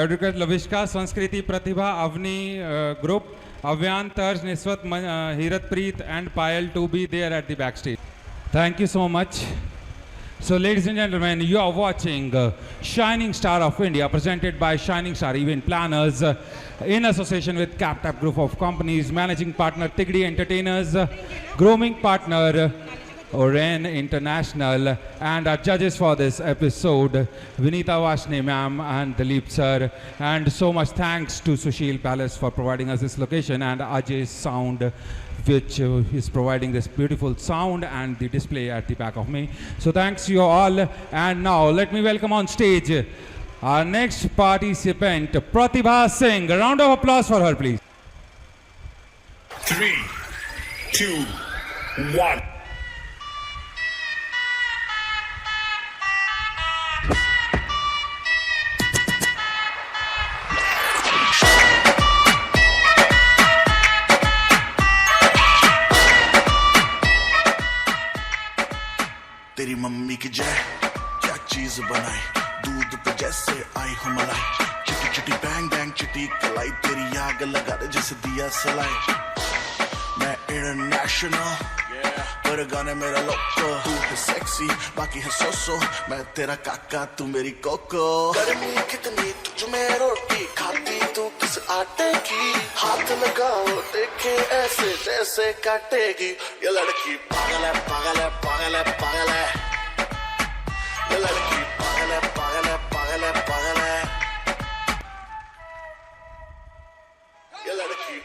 Advocate Lavishka, Sanskriti Pratibha, Avni group, Avyan Tarj, Niswat, Hirat Preet and Payal to be there at the backstage. Thank you so much. So ladies and gentlemen, you are watching Shining Star of India presented by Shining Star Event Planners in association with CapTap Group of Companies, managing partner Tigdi Entertainers, grooming partner Oren International, and our judges for this episode, Vinita Vashne ma'am and Dilip sir. And so much thanks to Sushil Palace for providing us this location, and Ajay Sound, which is providing this beautiful sound and the display at the back of me. So thanks you all. And now let me welcome on stage our next participant, Pratibha Singh. A round of applause for her, please. 3, 2, 1. तेरी mummy की जय क्या चीज बनाई दूध पे जैसे आई हो मलाई चिटी चिटी बैंग बैंग चिटी कलाई तेरी आग लगा दे जैसे दिया सलाई मैं इंटरनेशनल पर गाने मेरा लोको तू है सेक्सी बाकी है सोसो मैं तेरा काका तू मेरी कोको गर्मी कितनी तुझ में रोटी खाती तू किस आटे की हाथ लगाओ देखे ऐसे जैसे काटेगी ये लड़की पागल है पागल है पागल है पागल है ये लड़की पागल है पागल है पागल है पागल है ये लड़की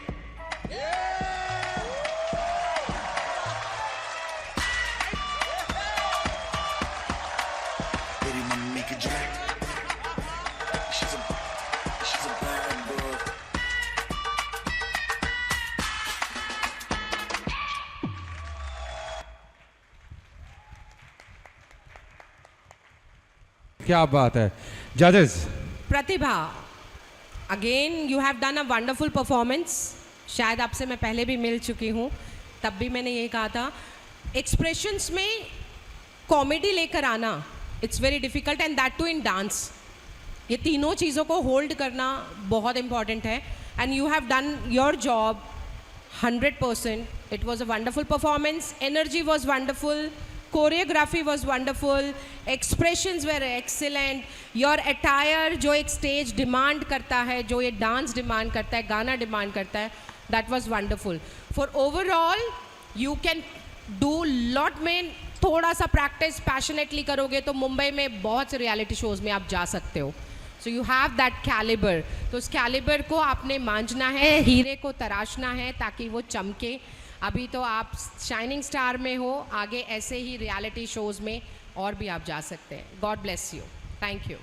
तेरी मम्मी की जय she's a bad girl क्या बात है. Judges. Pratibha, again you have done a wonderful performance. शायद आपसे मैं पहले भी मिल चुकी हूँ, तब भी मैंने ये कहा था, एक्सप्रेशंस में कॉमेडी लेकर आना it's very difficult and that too in dance. ये तीनों चीज़ों को होल्ड करना बहुत इंपॉर्टेंट है and you have done your job 100%. It was a wonderful performance. Energy was wonderful. Choreography was wonderful. Expressions were excellent. Your attire जो एक stage demand करता है, जो ये डांस डिमांड करता है, गाना डिमांड करता है, that was wonderful. For overall you can do lot में थोड़ा सा प्रैक्टिस पैशनेटली करोगे तो मुंबई में बहुत से रियलिटी शोज़ में आप जा सकते हो. So you have that calibre. तो उस कैलिबर को आपने मांझना है, हीरे को तराशना है ताकि वो चमके. अभी तो आप शाइनिंग स्टार में हो, आगे ऐसे ही रियलिटी शोज़ में और भी आप जा सकते हैं. God bless you. Thank you.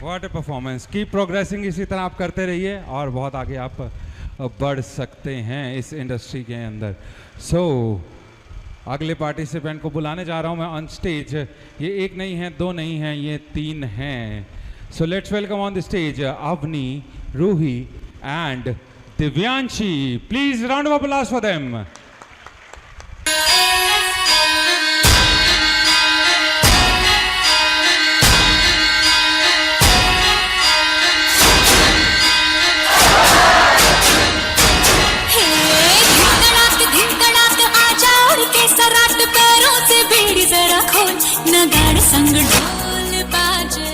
What a performance. Keep progressing. इसी तरह आप करते रहिए और बहुत आगे आप बढ़ सकते हैं इस इंडस्ट्री के अंदर. सो अगले पार्टिसिपेंट को बुलाने जा रहा हूँ मैं ऑन स्टेज. ये एक नहीं है, दो नहीं है, ये तीन हैं. So let's welcome on the stage Avni, Roohi and Divyanshi. Please round of applause for them. नगाड़ संग ढोल बाजे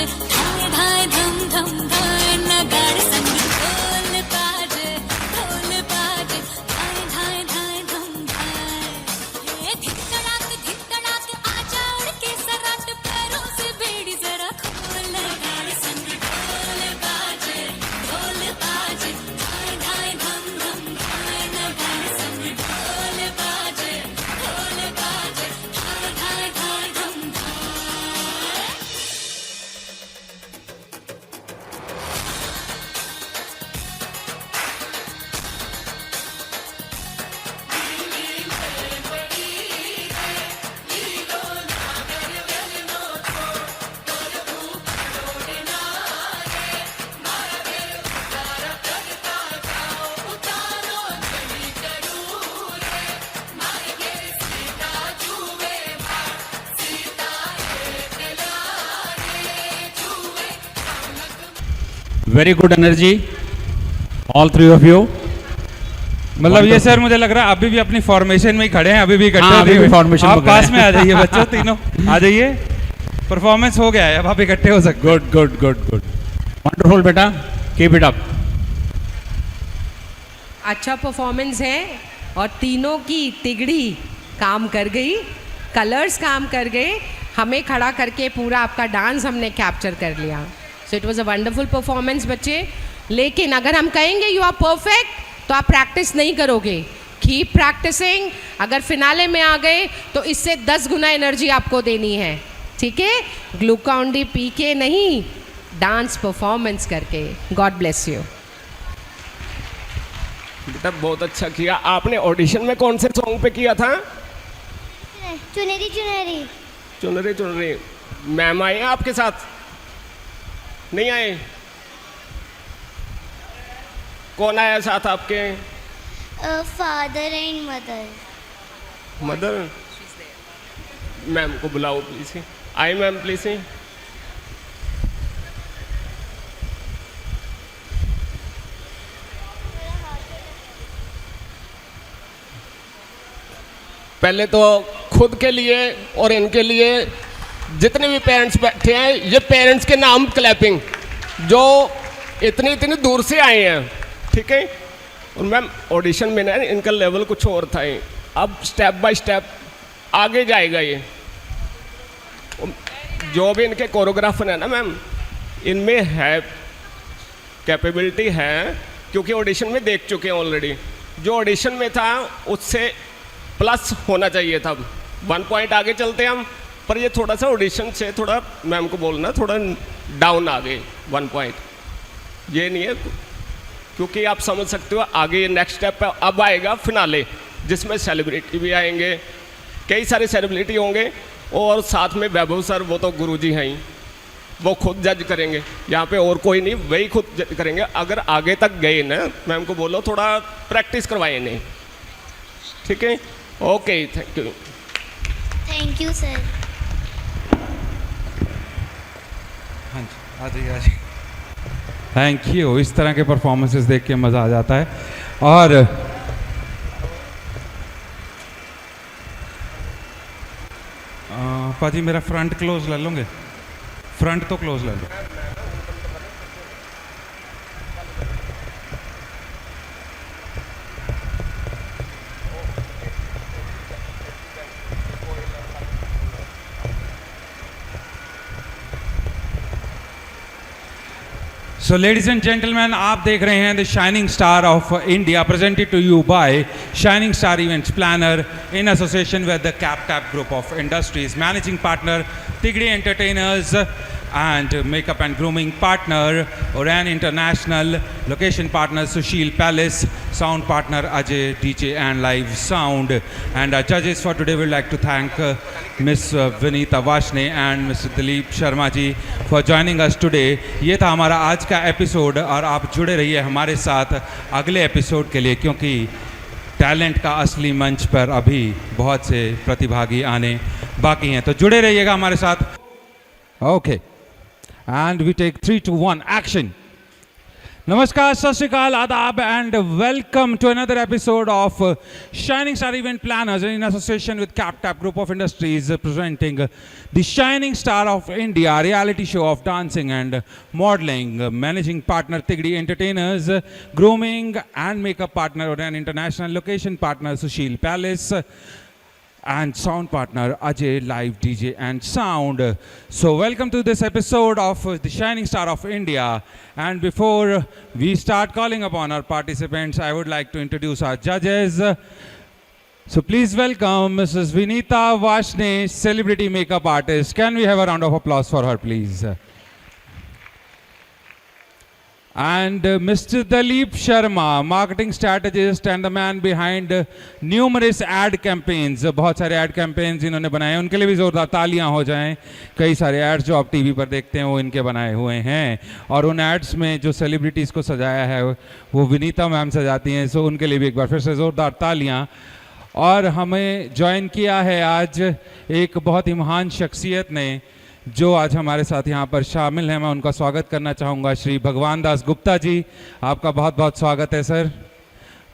धाय धाय धम धम धाय. नगाड़ संग ढोल बाजे धाय धाय धाय धम धाय. धिक तड़ाक आजा उड़ के सराट पैरों से बेड़ी जरा खोल. नगाड़ संग ढोल बाजे धाय धाय धम धम धाय. नगाड़ संग ढोल बाजे धाय धाय धाय धम Very good energy, all three of you. मतलब ये सर मुझे लग रहा है अभी भी अपनी फॉर्मेशन में ही खड़े हैं, अभी भी इकट्ठे हाँ, अभी भी formation आप में पास खड़े में आ जाइए बच्चों, तीनों आ जाइए। परफॉर्मेंस हो गया है, अब आप इकट्ठे हो सकते Good, good, good, good. Wonderful, बेटा. Keep it up. अच्छा परफॉर्मेंस है और तीनों की तिगड़ी काम कर गई, कलर्स काम कर गए, हमें खड़ा करके पूरा आपका डांस हमने कैप्चर कर लिया। So it was a wonderful performance बच्चे। लेकिन अगर हम कहेंगे यू आर परफेक्ट तो आप प्रैक्टिस नहीं करोगे। Keep practising. अगर फिनाले में आ गए तो इससे 10 गुना एनर्जी आपको देनी है, ठीक है? ग्लूकॉन डी पी के नहीं, डांस परफॉर्मेंस करके। God bless you. बेटा बहुत अच्छा किया। आपने ऑडिशन में कौन से सॉन्ग पे किया था? चुनरी चुनरी। चुनरी चुनरी। मैम आए हैं आपके साथ? नहीं आए? कौन आया साथ आपके? Father and mother. Mother? Ma'am को बुलाओ प्लीज। आए मैम प्लीज। पहले तो खुद के लिए और इनके लिए जितने भी पेरेंट्स बैठे हैं, ये पेरेंट्स के नाम क्लैपिंग जो इतनी इतनी दूर से आए हैं, ठीक है? और मैम ऑडिशन में ना इनका लेवल कुछ और था, अब स्टेप बाय स्टेप आगे जाएगा ये। जो भी इनके कोरियोग्राफर है ना मैम, इनमें है कैपेबिलिटी है, क्योंकि ऑडिशन में देख चुके हैं ऑलरेडी। जो ऑडिशन में था उससे प्लस होना चाहिए था। 1 पॉइंट आगे चलते हम, पर ये थोड़ा सा ऑडिशन से थोड़ा मैम को बोलना थोड़ा डाउन आ गए 1 पॉइंट। ये नहीं है, क्योंकि आप समझ सकते हो आगे नेक्स्ट स्टेप पे अब आएगा फिनाले, जिसमें सेलिब्रिटी भी आएंगे, कई सारे सेलिब्रिटी होंगे, और साथ में वैभव सर, वो तो गुरुजी हैं ही, वो खुद जज करेंगे। यहाँ पे और कोई नहीं, वही खुद जज करेंगे। अगर आगे तक गए ना, मैम को बोलो थोड़ा प्रैक्टिस करवाए नहीं, ठीक है? Okay, thank you. Thank you sir. हाँ जी, आ जाइए आ जाइए। Thank you. इस तरह के परफॉर्मेंसेस देख के मज़ा आ जाता है। और पाजी मेरा फ्रंट क्लोज ले लोगे? फ्रंट तो क्लोज ले लो। So ladies and gentlemen, आप देख रहे हैं the shining star of India, presented to you by shining star events planner in association with the Captap group of industries, managing partner Tigdi entertainers and makeup and grooming partner Oran International, location partner Sushil Palace, sound partner Ajay DJ and Live Sound, and our judges for today would like to thank Miss Vinita Vashne and Mr. Dilip Sharma ji for joining us today. ये था हमारा आज का episode, और आप जुड़े रहिए हमारे साथ अगले एपिसोड के लिए, क्योंकि टैलेंट का असली मंच पर अभी बहुत से प्रतिभागी आने बाकी हैं, तो जुड़े रहिएगा हमारे साथ। Okay, and we take 3, 2, 1 action. Namaskar, Sat Shri Akal, Adab, and welcome to another episode of Shining Star Event Planners in association with CapTap Group of Industries, presenting the Shining Star of India reality show of dancing and modeling. Managing partner Tigdi Entertainers, grooming and makeup partner Oran International, location partner Sushil Palace, and sound partner Ajay Live DJ and Sound. So welcome to this episode of the Shining Star of India, and before we start calling upon our participants, I would like to introduce our judges. So please welcome Mrs. Vinita Vashne, celebrity makeup artist. Can we have a round of applause for her, please? And Mr. Dilip Sharma, marketing strategist and the man behind numerous ad campaigns. बहुत सारे ad campaigns इन्होंने बनाए हैं, उनके लिए भी जोरदार तालियां हो जाएं। कई सारे ads जो आप टीवी पर देखते हैं वो इनके बनाए हुए हैं, और उन ads में जो celebrities को सजाया है वो विनीता मैम सजाती हैं, सो उनके लिए भी एक बार फिर से जोरदार तालियां। और हमें ज्वाइन किया है आज एक बहुत ही महान शख्सियत ने, जो आज हमारे साथ यहाँ पर शामिल हैं, मैं उनका स्वागत करना चाहूँगा। श्री भगवान दास गुप्ता जी, आपका बहुत बहुत स्वागत है सर।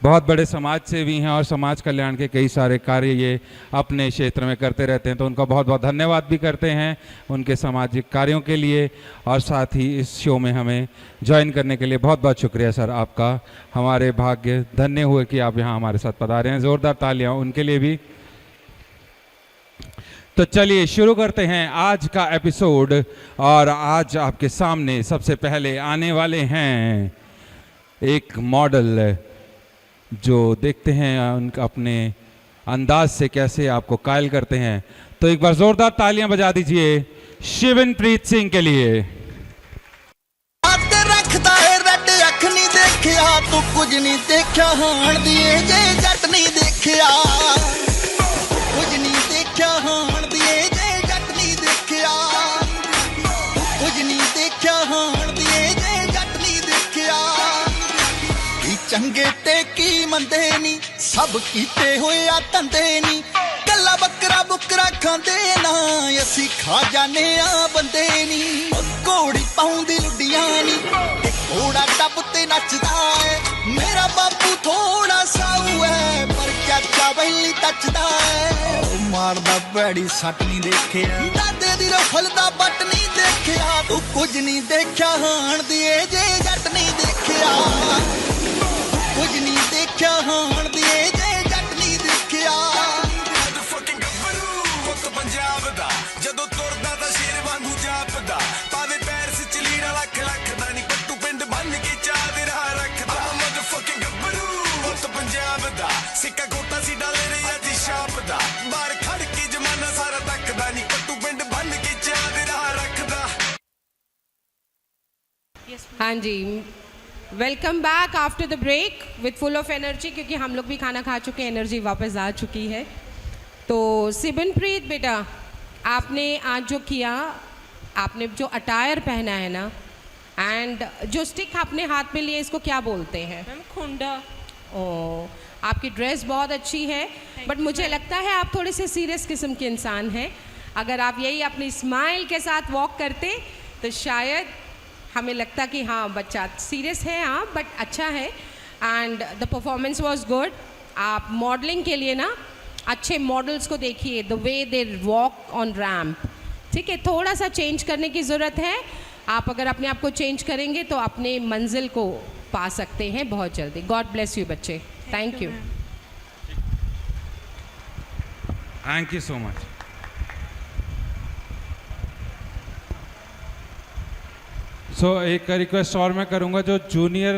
बहुत बड़े समाज सेवी हैं और समाज कल्याण के कई सारे कार्य ये अपने क्षेत्र में करते रहते हैं, तो उनका बहुत बहुत धन्यवाद भी करते हैं उनके सामाजिक कार्यों के लिए, और साथ ही इस शो में हमें ज्वाइन करने के लिए बहुत बहुत शुक्रिया सर आपका। हमारे भाग्य धन्य हुए कि आप यहाँ हमारे साथ पधारे हैं। ज़ोरदार तालियां उनके लिए भी। तो चलिए शुरू करते हैं आज का एपिसोड, और आज आपके सामने सबसे पहले आने वाले हैं एक मॉडल जो देखते हैं उनका अपने अंदाज से कैसे आपको कायल करते हैं। तो एक बार जोरदार तालियां बजा दीजिए शिवनप्रीत सिंह के लिए। रखता है रट अख नहीं देखिया तू कुछ नहीं देखा हाण दिए जे जट नहीं देखिया कुछ नहीं देखा हाण दिए जे जट नहीं देखिया कुछ नहीं देखा हाण दिए जे जट नहीं देखिया की चंगे ते की मंदे नी सब कीते होए आ तंदे नी कल्ला बकरा बुकरा खांदे ना असी खा जाने आ बंदे नी घोड़ी पाउंदी लुडियां नी ते घोड़ा टप ते नचदा है मेरा बापू थोड़ा साऊ है पर चाचा वैली तचदा है मारदा भैड़ी सट नहीं देखिया दादे दी रफल दा बट नहीं देखिया तू कुछ नहीं देखा हाण दिए जे जट नहीं देखिया कुछ नहीं देखा हाण दिए जे जट नहीं देखिया ਪੰਜਾਬ ਦਾ ਜਦੋਂ ਤੁਰਦਾ ਤਾਂ ਸ਼ੇਰ ਵਾਂਗੂ ਜਾਪਦਾ ਪਾਵੇ ਪੈਰ ਸਿੱਚ ਲੀੜਾ ਲੱਖ ਲੱਖ ਦਾ ਨਹੀਂ ਕੱਟੂ ਪਿੰਡ ਬੰਨ ਕੇ ਚਾਹ ਦੇ ਰਾਹ ਰੱਖਦਾ ਮਦਰਫਕਿੰਗ ਗੱਭਰੂ ਪੁੱਤ ਪੰਜਾਬ ਦਾ ਸਿੱਕਾ ਗੋਟਾ ਸੀ ਡਾਲੇ ਰੇ ਅੱਜ ਸ਼ਾਪ ਦਾ ਬਾਹਰ ਖੜ ਕੇ ਜਮਾਨਾ ਸਾਰਾ ਤੱਕਦਾ ਨਹੀਂ ਕੱਟੂ ਪਿੰਡ ਬੰਨ ਕੇ ਚਾਹ ਦੇ ਰਾਹ ਰੱਖਦਾ। हाँ जी, welcome back after the break with full of energy, क्योंकि हम लोग भी खाना खा चुके हैं, एनर्जी वापस आ चुकी है। तो सिबनप्रीत बेटा, आपने आज जो किया, आपने जो अटायर पहना है ना, एंड जो स्टिक आपने हाथ में लिए, इसको क्या बोलते हैं? मैम खुंडा। ओ, आपकी ड्रेस बहुत अच्छी है, बट मुझे लगता है आप थोड़े से सीरियस किस्म के इंसान हैं। अगर आप यही अपनी स्माइल के साथ वॉक करते तो शायद हमें लगता कि हाँ बच्चा सीरियस है, हाँ बट अच्छा है, and the performance was good. आप मॉडलिंग के लिए ना अच्छे मॉडल्स को देखिए, the way they walk on ramp, ठीक है, थोड़ा सा चेंज करने की ज़रूरत है। आप अगर अपने आप को चेंज करेंगे तो अपने मंजिल को पा सकते हैं बहुत जल्दी। गॉड ब्लेस यू बच्चे, thank you. Thank you so much. एक रिक्वेस्ट और मैं करूंगा, जो जूनियर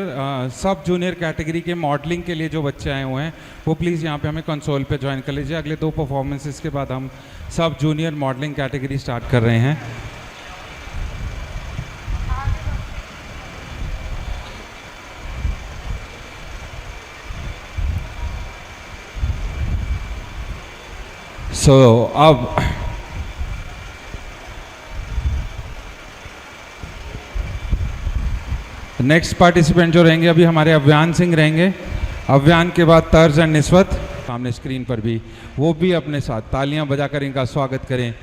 सब जूनियर कैटेगरी के मॉडलिंग के लिए जो बच्चे आए हुए हैं वो प्लीज़ यहाँ पे हमें कंसोल पे ज्वाइन कर लीजिए। अगले 2 परफॉर्मेंसेस के बाद हम सब जूनियर मॉडलिंग कैटेगरी स्टार्ट कर रहे हैं। अब नेक्स्ट पार्टिसिपेंट जो रहेंगे अभी हमारे अव्यान सिंह रहेंगे। अव्यान के बाद तर्ज एंड निस्वत सामने स्क्रीन पर भी, वो भी अपने साथ तालियां बजाकर इनका स्वागत करें।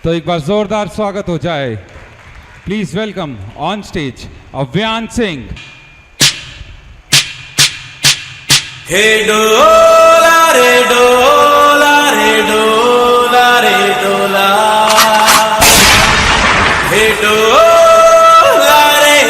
तो एक बार जोरदार स्वागत हो जाए। Please welcome on stage Avyan Singh. हे डोला रे डोला रे डोला रे डोला हे डोला रे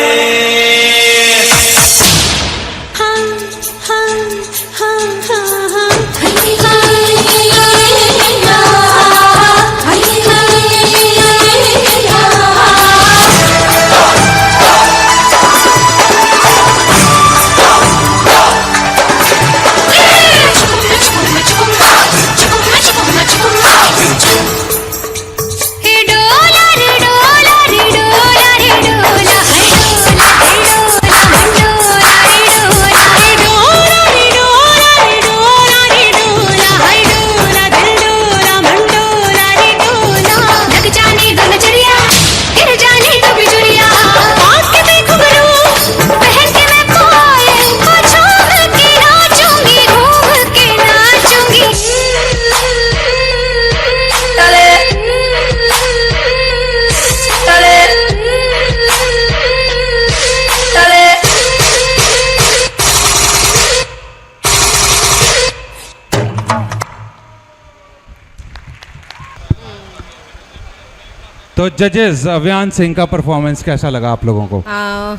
तो जजेस अव्यान सिंह का परफॉर्मेंस कैसा लगा आप लोगों को?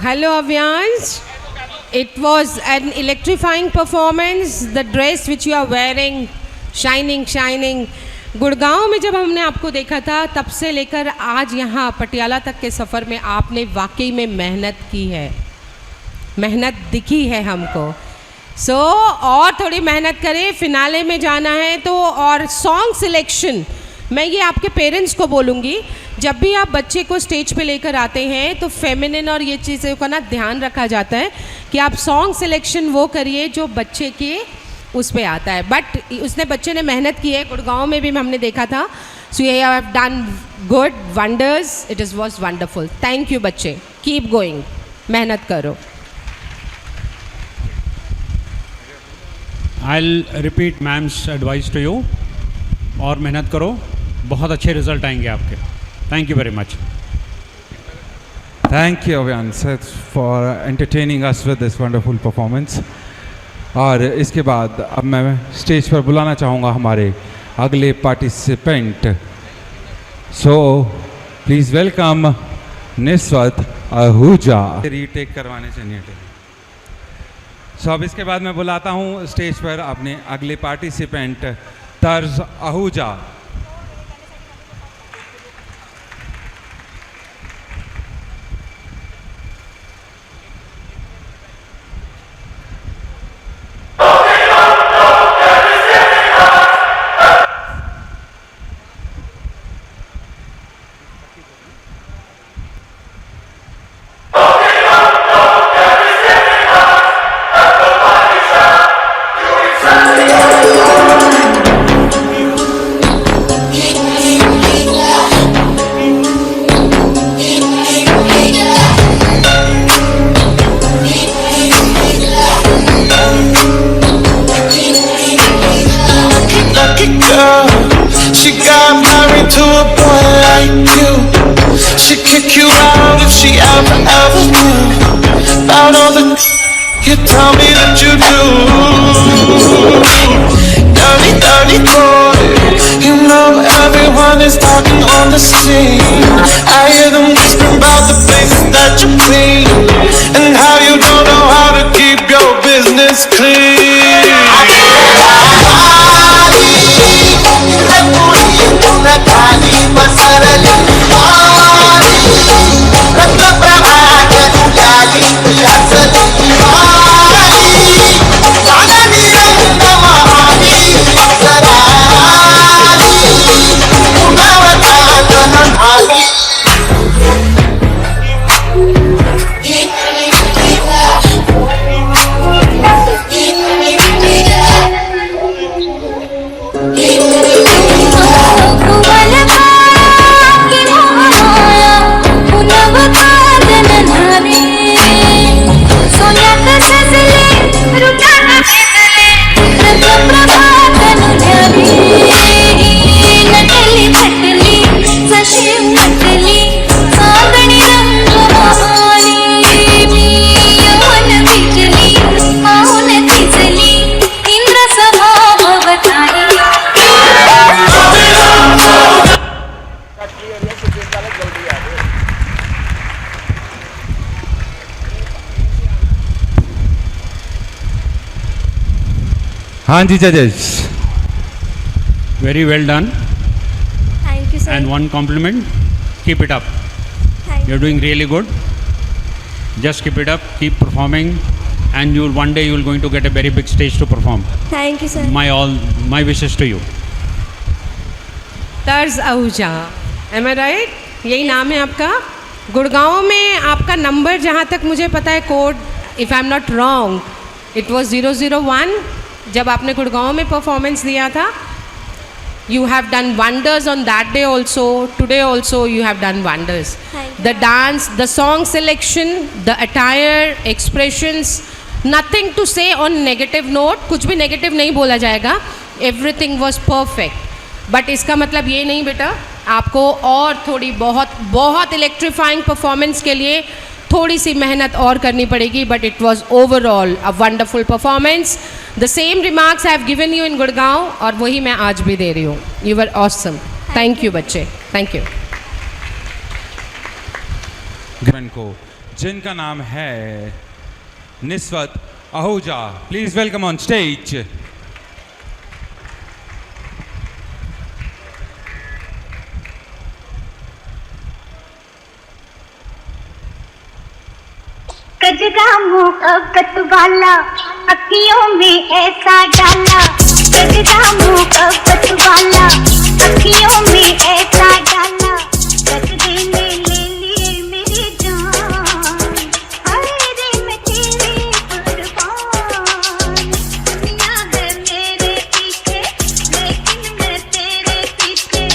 Hello Avyansh. It was an electrifying performance. The dress which you are wearing, shining. Gurgaon में जब हमने आपको देखा था तब से लेकर आज यहाँ पटियाला तक के सफ़र में आपने वाकई में मेहनत की है, मेहनत दिखी है हमको। सो और थोड़ी मेहनत करें, फिनाले में जाना है तो। और सॉन्ग सिलेक्शन मैं ये आपके पेरेंट्स को बोलूँगी, जब भी आप बच्चे को स्टेज पे लेकर आते हैं तो फेमिनिन और ये चीज़ों का ना ध्यान रखा जाता है कि आप सॉन्ग सिलेक्शन वो करिए जो बच्चे के उस पे आता है। बट उसने बच्चे ने मेहनत की है, गुड़गांव में भी हमने देखा था। So you have done good wonders, it is was wonderful. Thank you बच्चे, कीप गोइंग, मेहनत करो। I'll repeat ma'am's advice to you, और मेहनत करो, बहुत अच्छे रिजल्ट आएंगे आपके। Thank you very much. Thank you Avyan sir for entertaining us with this wonderful performance। और इसके बाद अब मैं स्टेज पर बुलाना चाहूँगा हमारे अगले participant. So please welcome Niswat Ahuja. Retake करवाने चाहिए। सो अब इसके बाद मैं बुलाता हूँ स्टेज पर अपने अगले पार्टिसिपेंट तर्ज Ahuja. You tell me that you do. Dirty boy. You know everyone is talking on the scene. I hear them whispering about the places that you clean and how you don't know how to keep your business clean. हाँ जी जजेस, very well done. Thank you, sir. And one compliment, keep it up. Thank You're doing really good. Just keep it up, keep performing, and you'll one day you're going to get a very big stage to perform. Thank you, sir. My wishes to you. तर्ज Ahuja, M आई right? यही नाम है आपका? गुड़गांव में आपका number जहाँ तक मुझे पता है, code if I am not wrong, it was 001। जब आपने गुड़गांव में परफॉर्मेंस दिया था, you have done wonders on that day also, today also you have done wonders. Thank you. The dance, the song selection, the attire, expressions, nothing to say on negative note, कुछ भी negative नहीं बोला जाएगा, everything was perfect. But इसका मतलब ये नहीं बेटा, आपको और थोड़ी बहुत इलेक्ट्रीफाइंग परफॉर्मेंस के लिए थोड़ी सी मेहनत और करनी पड़ेगी। But it was overall a wonderful performance. The same remarks I have given you in Gurgaon, और वही मैं आज भी दे रही हूँ। You were awesome. Thank you बच्चे, थैंक यू। को, जिनका नाम है Niswat Ahuja. Please welcome on stage. कजरा मोहब्बत वाला अखियों में ऐसा डाला, कजरा मोहब्बत वाला अखियों में ऐसा डाला, कजरे ने ले ली मेरी जान, हाय रे मैं तेरी कुर्बान. दुनिया है मेरे पीछे लेकिन मैं तेरे पीछे,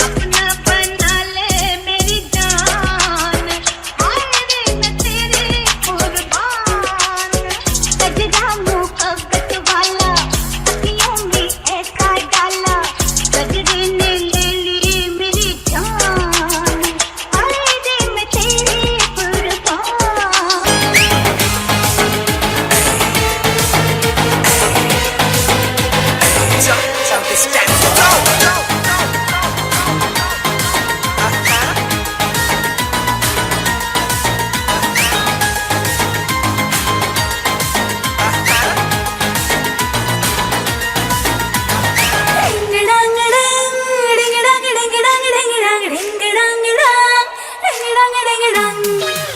अपना बना ले मेरी जान, हाय रे मैं तेरी कुर्बान. कजरा मोहब्बत वाला अखियों में ऐसा डाला, कजरे ने ले ली मेरी जान, हाय रे मैं तेरी कुर्बान.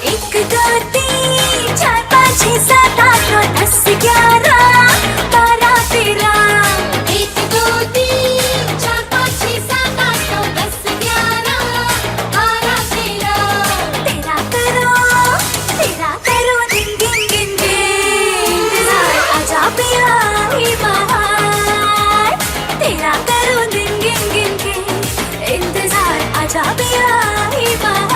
एक दो तीन चार पाँच छः सात आठ नौ 10 11 12 13. एक दो तीन चार पाँच छः सात आठ नौ 10 11 12 13. तेरा करो दिन गिन गिन के इंतजार, आजा पिया ही बाहर. तेरा करो दिन गिन गिन के इंतजार, आजा पिया ही बाहर.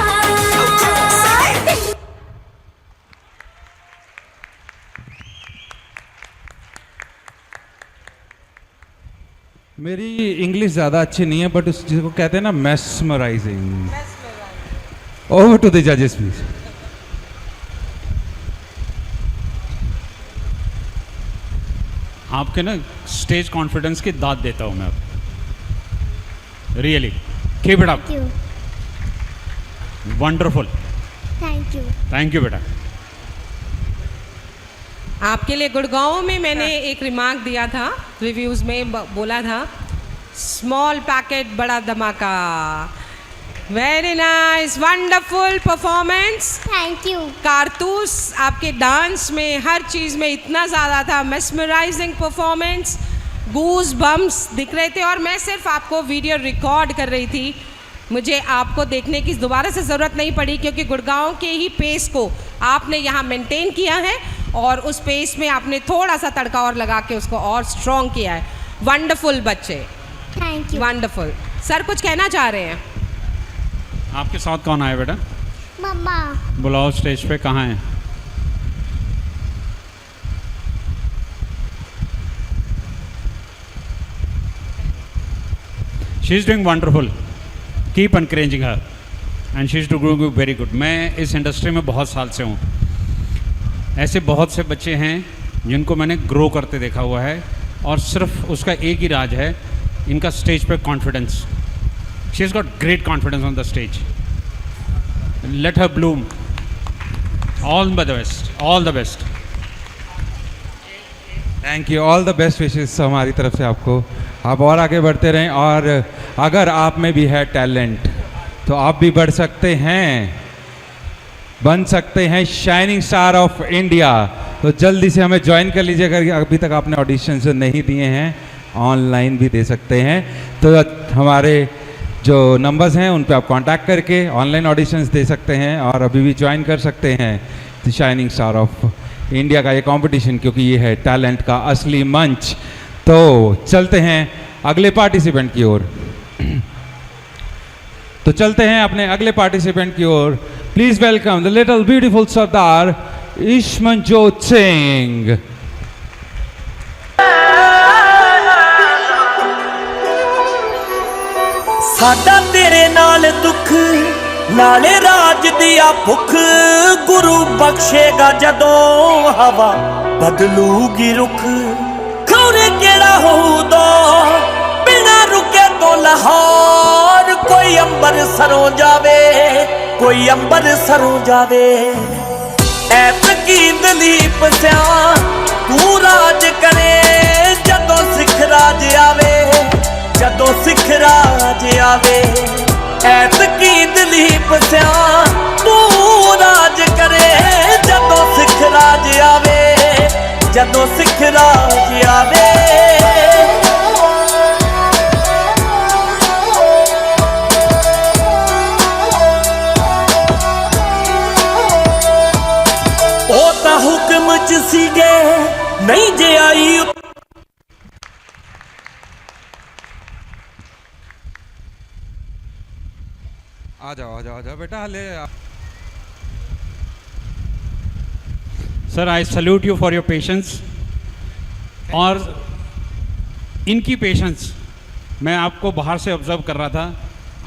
मेरी इंग्लिश ज़्यादा अच्छी नहीं है, बट उस जिसको कहते हैं ना mesmerizing. Over to the judges, please. आपके ना स्टेज कॉन्फिडेंस की दाद देता हूँ मैं अब. Really keep it up. Thank you. Wonderful. Thank you. Thank you बेटा. आपके लिए गुड़गांव में मैंने एक रिमार्क दिया था, रिव्यूज़ में बोला था, स्मॉल पैकेट बड़ा धमाका. Very nice, wonderful performance. Thank you. कारतूस आपके डांस में हर चीज़ में इतना ज़्यादा था. मेस्मराइजिंग परफॉर्मेंस, गूज बम्स दिख रहे थे, और मैं सिर्फ आपको वीडियो रिकॉर्ड कर रही थी. मुझे आपको देखने की दोबारा से ज़रूरत नहीं पड़ी, क्योंकि गुड़गांव के ही पेस को आपने यहाँ मेंटेन किया है, और उस पेस में आपने थोड़ा सा तड़का और लगा के उसको और स्ट्रॉन्ग किया है. वंडरफुल बच्चे, Thank you. वंडरफुल. सर कुछ कहना चाह रहे हैं? आपके साथ कौन आया बेटा? मम्मा. बुलाओ स्टेज पे. कहाँ है? She is doing wonderful. Keep encouraging her and she is doing very good. मैं इस इंडस्ट्री में बहुत साल से हूँ. ऐसे बहुत से बच्चे हैं जिनको मैंने ग्रो करते देखा हुआ है, और सिर्फ उसका एक ही राज है, इनका स्टेज पे confidence. She has got great confidence on the stage. Let her Bloom. All the best. All the best. Thank you. All the best wishes हमारी तरफ से आपको. आप और आगे बढ़ते रहें, और अगर आप में भी है टैलेंट तो आप भी बढ़ सकते हैं, बन सकते हैं शाइनिंग स्टार ऑफ इंडिया. तो जल्दी से हमें ज्वाइन कर लीजिए. अगर अभी तक आपने ऑडिशन जो नहीं दिए हैं, ऑनलाइन भी दे सकते हैं. तो हमारे जो नंबर्स हैं उन पे आप कांटेक्ट करके ऑनलाइन ऑडिशंस दे सकते हैं, और अभी भी ज्वाइन कर सकते हैं शाइनिंग स्टार ऑफ इंडिया का ये कंपटीशन, क्योंकि ये है टैलेंट का असली मंच. तो चलते हैं अगले पार्टिसिपेंट की ओर. तो चलते हैं अपने अगले पार्टिसिपेंट की ओर. Please welcome the little beautiful Sardar Ishmanjot Singh. साडा तेरे नाल दुख नाले राज दिया भुख, गुरु बख्शेगा जदों हवा बदलूगी रुख. खौरे केड़ा होऊ दो बिना रुके तो लाहौर, कोई अंबर सरों जावे ਕੋਈ ਅੰਬਰਸਰੋਂ ਜਾਵੇ ਐਤਕੀ ਦਲੀਪ ਸਿਆ ਤੂੰ ਰਾਜ ਕਰੇ ਜਦੋਂ ਸਿੱਖ ਰਾਜ ਆਵੇ ਜਦੋਂ ਸਿੱਖ ਰਾਜ ਆਵੇ ਐਤਕੀ ਦਲੀਪ ਸਿਆ ਤੂੰ ਰਾਜ ਕਰੇ ਜਦੋਂ ਸਿੱਖ ਰਾਜ ਆਵੇ ਜਦੋਂ ਸਿੱਖ ਰਾਜ ਆਵੇ ਉਹ ਤਾਂ ਹੁਕਮ ਚ ਸੀਗੇ ਨਹੀਂ ਜੇ ਆਈ आ जाओ बेटा ले sir I salute you for your patience और इनकी पेशेंस मैं आपको बाहर से ऑब्जर्व कर रहा था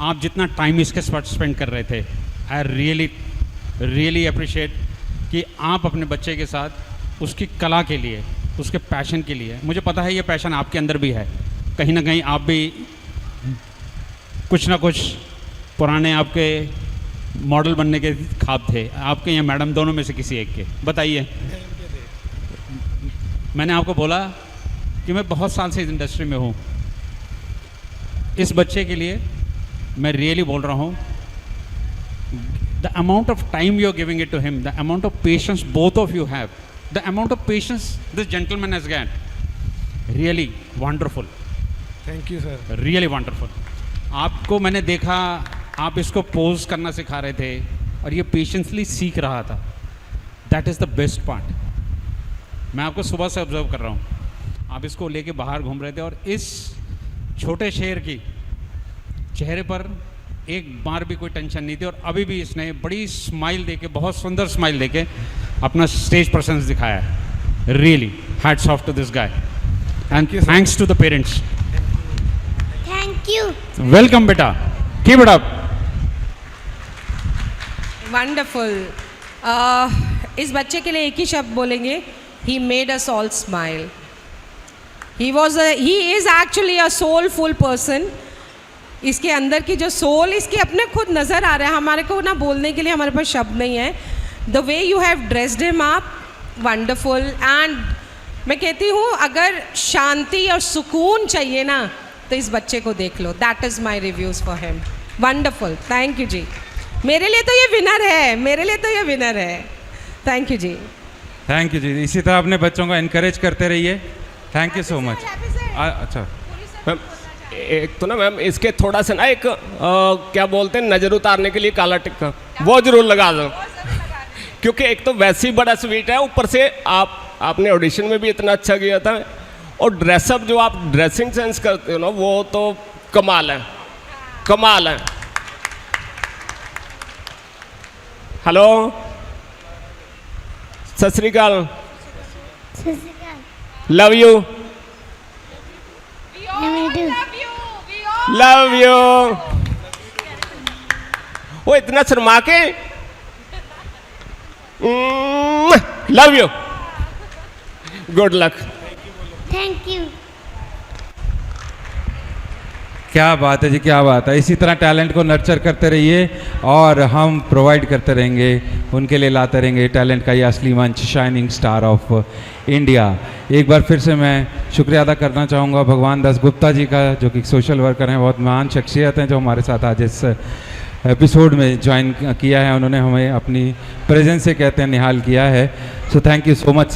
आप जितना टाइम इसके साथ स्पेंड कर रहे थे आई रियली अप्रिशिएट कि आप अपने बच्चे के साथ उसकी कला के लिए उसके पैशन के लिए मुझे पता है ये पैशन आपके अंदर भी है कहीं ना कहीं आप भी कुछ ना कुछ पुराने आपके मॉडल बनने के ख्वाब थे आपके या मैडम दोनों में से किसी एक के बताइए मैंने आपको बोला कि मैं बहुत साल से इस इंडस्ट्री में हूँ इस बच्चे के लिए मैं रियली बोल रहा हूँ the amount of time you are giving it to him the amount of patience both of you have the amount of patience this gentleman has got really wonderful thank you sir really wonderful आपको मैंने देखा आप इसको pose करना सिखा रहे थे और ये पेशेंसली सीख रहा था that is the best part मैं आपको सुबह से ऑब्जर्व कर रहा हूँ आप इसको लेके बाहर घूम रहे थे और इस छोटे शेर की चेहरे पर एक बार भी कोई टेंशन नहीं थी और अभी भी इसने बड़ी स्माइल देके बहुत सुंदर स्माइल देके अपना स्टेज प्रेजेंस दिखाया है really hats off to this guy and thanks to the parents thank you welcome बेटा कीप इट अप वंडरफुल इस बच्चे के लिए एक ही शब्द बोलेंगे he made us all smile he is actually a soulful person इसके अंदर की जो सोल इसके अपने खुद नज़र आ रहा है हमारे को ना बोलने के लिए हमारे पास शब्द नहीं है the way you have dressed him up wonderful and मैं कहती हूँ अगर शांति और सुकून चाहिए ना तो इस बच्चे को देख लो that is my reviews for him wonderful thank you जी मेरे लिए तो ये विनर है मेरे लिए तो ये विनर है थैंक यू जी इसी तरह अपने बच्चों को इनकरेज करते रहिए थैंक यू सो मच अच्छा मैम एक तो ना मैम इसके थोड़ा सा ना एक क्या बोलते हैं नज़र उतारने के लिए काला टिक्का वो जरूर लगा दो क्योंकि एक तो वैसे ही बड़ा स्वीट है ऊपर से आपने ऑडिशन में भी इतना अच्छा किया था और ड्रेसअप जो आप ड्रेसिंग सेंस करते हो ना वो तो कमाल है हेलो सत श्री अकाल लव यू वो इतना शर्मा के love you good luck thank you क्या बात है जी क्या बात है इसी तरह टैलेंट को नर्चर करते रहिए और हम प्रोवाइड करते रहेंगे उनके लिए लाते रहेंगे टैलेंट का ये असली मंच शाइनिंग स्टार ऑफ इंडिया एक बार फिर से मैं शुक्रिया अदा करना चाहूँगा भगवान दास गुप्ता जी का जो कि सोशल वर्कर हैं बहुत महान शख्सियत हैं जो हमारे साथ आज इस एपिसोड में ज्वाइन किया है उन्होंने हमें अपनी प्रेजेंस से कहते हैं निहाल किया है so thank you so much sir